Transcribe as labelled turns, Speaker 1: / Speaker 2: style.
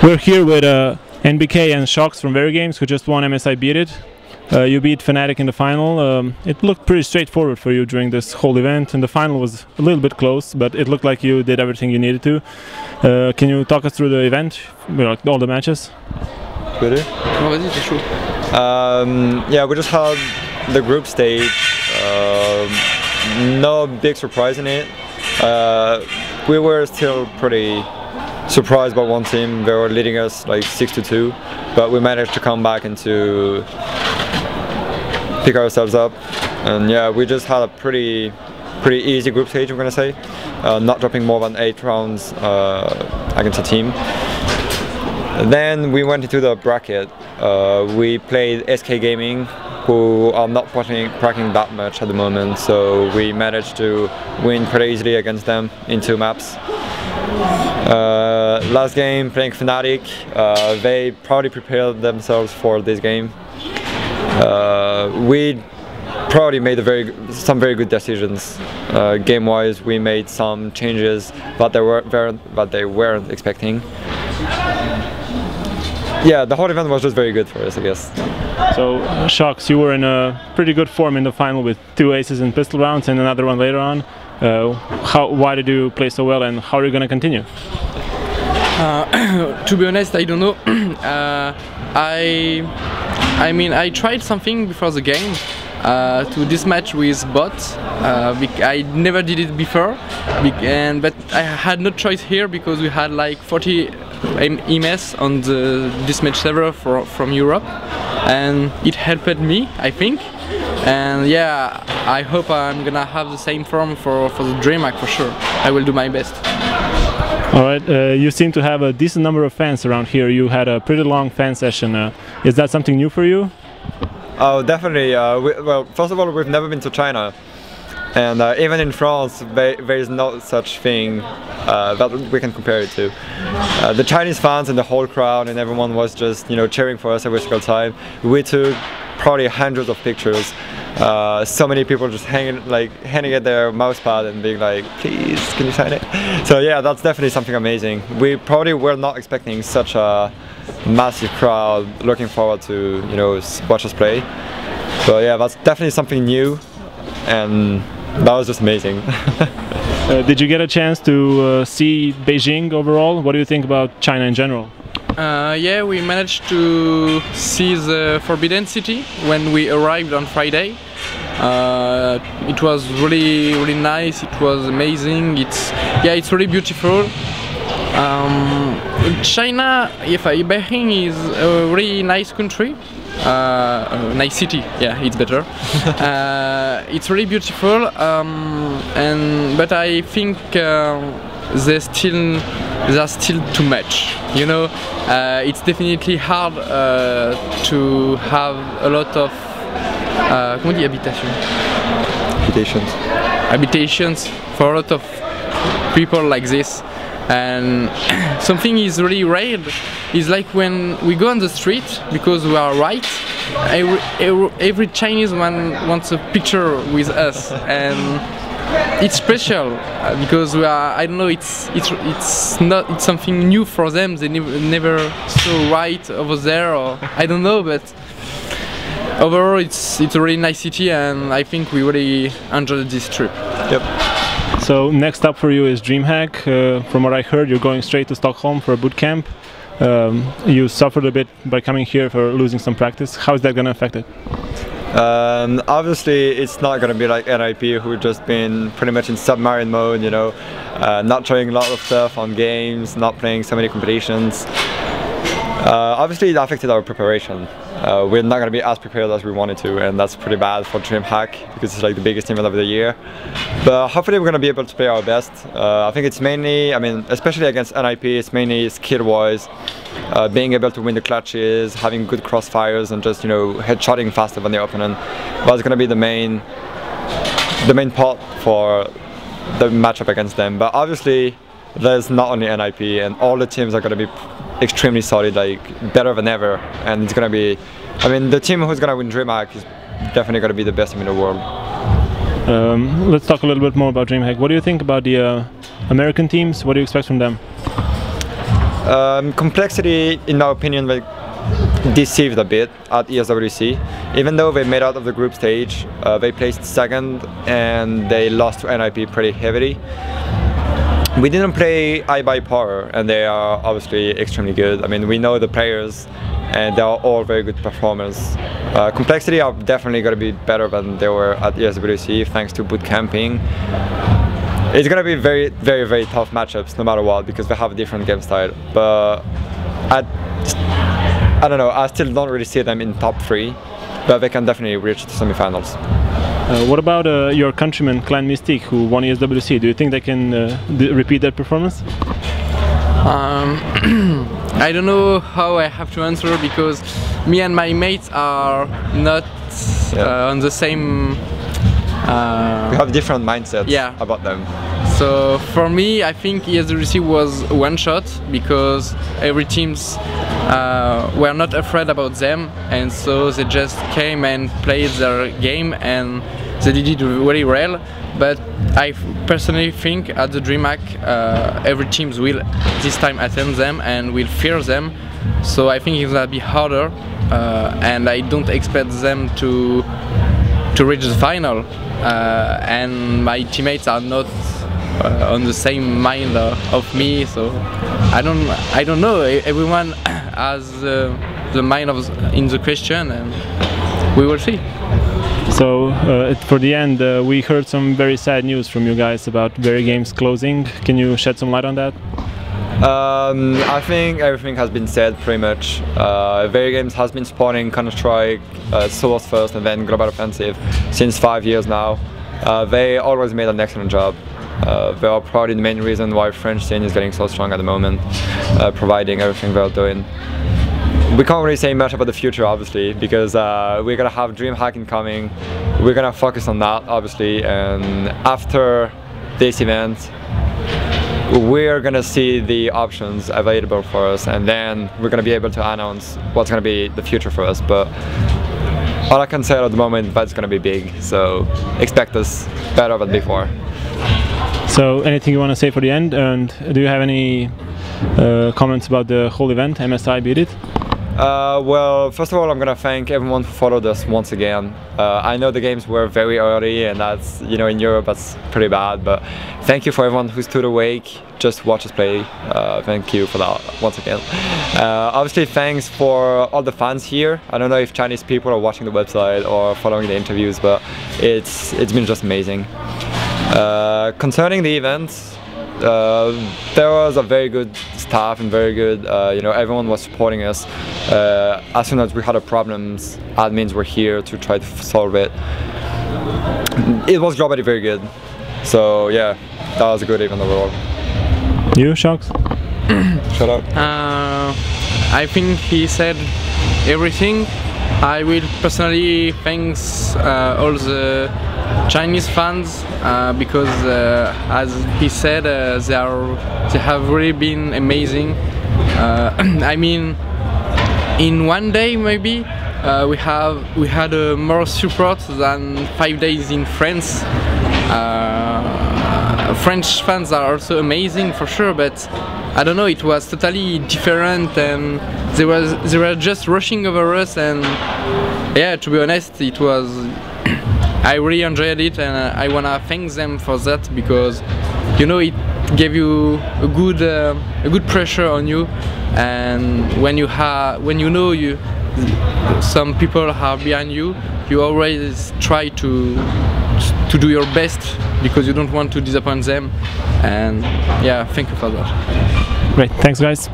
Speaker 1: We're here with NBK and shox from VeryGames, who just won MSI Beat It. You beat fnatic in the final. It looked pretty straightforward for you during this whole event, and the final was a little bit close, but it looked like you did everything you needed to. Can you talk us through the event, all the matches?
Speaker 2: Really? Yeah, we just had the group stage. No big surprise in it. We were still pretty surprised by one team. They were leading us like 6-2, but we managed to come back and to pick ourselves up. And yeah, we just had a pretty easy group stage, I'm gonna say. Not dropping more than 8 rounds against a team. Then we went into the bracket. We played SK Gaming, who are not cracking that much at the moment, so we managed to win pretty easily against them in 2 maps. Last game, playing fnatic, they probably prepared themselves for this game. We probably made some very good decisions. Game-wise, we made some changes that they weren't expecting. Yeah, the whole event was just very good for us, I guess.
Speaker 1: So, shox, you were in a pretty good form in the final with 2 aces in pistol rounds and another one later on. Why did you play so well, and how are you going to continue?
Speaker 3: To be honest, I don't know. I mean, I tried something before the game to this match with bots. I never did it before, but I had no choice here because we had like 40 MS on the deathmatch server from Europe, and it helped me, I think. And yeah, I hope I'm gonna have the same form for the DreamHack for sure. I will do my best.
Speaker 1: Alright, you seem to have a decent number of fans around here. You had a pretty long fan session. Is that something new for you?
Speaker 2: Oh, definitely. Well, first of all, we've never been to China. And even in France, there is no such thing that we can compare it to. The Chinese fans and the whole crowd and everyone was just, cheering for us every single time. We took probably hundreds of pictures. So many people just handing it their mouse pad and being like, please, can you sign it? So yeah, that's definitely something amazing. We probably were not expecting such a massive crowd looking forward to, watch us play. So yeah, that's definitely something new, and that was just amazing.
Speaker 1: Did you get a chance to see Beijing overall? What do you think about China in general?
Speaker 3: Yeah, we managed to see the Forbidden City when we arrived on Friday. It was really nice. It was amazing. It's really beautiful. China, Beijing is a really nice country. Nice city, yeah, it's better. It's really beautiful, but I think there's still too much. It's definitely hard to have a lot of comment on dit habitations for a lot of people like this. And something is really rare is like when we go on the street, because we are white, every Chinese one wants a picture with us, and it's special because we are, I don't know, it's something new for them. They never saw white over there, or I don't know, but overall it's a really nice city, and I think we really enjoyed this trip.
Speaker 2: Yep.
Speaker 1: So next up for you is DreamHack. From what I heard, you're going straight to Stockholm for a boot camp. You suffered a bit by coming here for losing some practice. How is that going to affect it?
Speaker 2: Obviously, it's not going to be like NIP, who've just been pretty much in submarine mode, not trying a lot of stuff on games, not playing so many competitions. Obviously, it affected our preparation. We're not going to be as prepared as we wanted to, and that's pretty bad for DreamHack because it's like the biggest event of the year. But hopefully we're going to be able to play our best. I think it's mainly, especially against NIP, it's mainly skill-wise, being able to win the clutches, having good crossfires, and just headshotting faster than the opponent. That's going to be the main part for the matchup against them. But obviously, there's not only NIP, and all the teams are going to be extremely solid, like better than ever, and it's going to be, the team who's going to win DreamHack is definitely going to be the best team in the world.
Speaker 1: Let's talk a little bit more about DreamHack. What do you think about the American teams? What do you expect from them?
Speaker 2: Complexity, in my opinion, like, deceived a bit at ESWC. Even though they made out of the group stage, they placed second and they lost to NIP pretty heavily. We didn't play iBuyPower, and they are obviously extremely good. I mean, we know the players and they are all very good performers. Complexity are definitely going to be better than they were at ESWC thanks to boot camping. It's going to be very, very, very tough matchups no matter what because they have a different game style. But I don't know, I still don't really see them in top 3, but they can definitely reach the semifinals.
Speaker 1: What about your countryman Clan Mystique, who won ESWC? Do you think they can repeat that performance?
Speaker 3: I don't know how I have to answer because me and my mates are not on the same...
Speaker 2: we have different mindsets about them.
Speaker 3: So for me, I think ESWC was one shot because every teams were not afraid about them, and so they just came and played their game and they did it very well. But I personally think at the DreamHack every teams will this time attend them and will fear them. So I think it's gonna be harder, and I don't expect them to reach the final. And my teammates are not on the same mind of me, so I don't know. Everyone has the mind in the question, and we will see.
Speaker 1: So for the end, we heard some very sad news from you guys about VeryGames closing. Can you shed some light on that?
Speaker 2: I think everything has been said pretty much. VeryGames has been supporting Counter-Strike, Solos First and then Global Offensive since 5 years now. They always made an excellent job. They are probably the main reason why French scene is getting so strong at the moment, providing everything they're doing. We can't really say much about the future, obviously, because we're gonna have DreamHack incoming. We're gonna focus on that, obviously, and after this event, we're gonna see the options available for us, and then we're gonna be able to announce what's gonna be the future for us. But all I can say at the moment, that's gonna be big, so expect us better than before.
Speaker 1: So anything you want to say for the end, and do you have any comments about the whole event, MSI Beat It?
Speaker 2: Well, first of all, I'm gonna thank everyone who followed us once again. I know the games were very early, and that's, you know, in Europe that's pretty bad, but thank you for everyone who stood awake, just watch us play. Thank you for that once again. Obviously, thanks for all the fans here. I don't know if Chinese people are watching the website or following the interviews, but it's been just amazing. Concerning the events, there was a very good staff and very good, you know, everyone was supporting us. As soon as we had problems, admins were here to try to solve it. It was globally very good. So yeah, that was a good event overall.
Speaker 1: You, Shox?
Speaker 2: Shut up.
Speaker 3: I think he said everything. I will personally thank all the Chinese fans because, as he said, they have really been amazing. I mean, in one day maybe we had more support than 5 days in France. French fans are also amazing for sure, but I don't know, it was totally different, and they were just rushing over us, and yeah, to be honest, it was. I really enjoyed it, and I wanna thank them for that, because you know, it gave you a good pressure on you, and when you know some people are behind you, you always try to do your best because you don't want to disappoint them, and yeah, thank you for that.
Speaker 1: Great, thanks guys.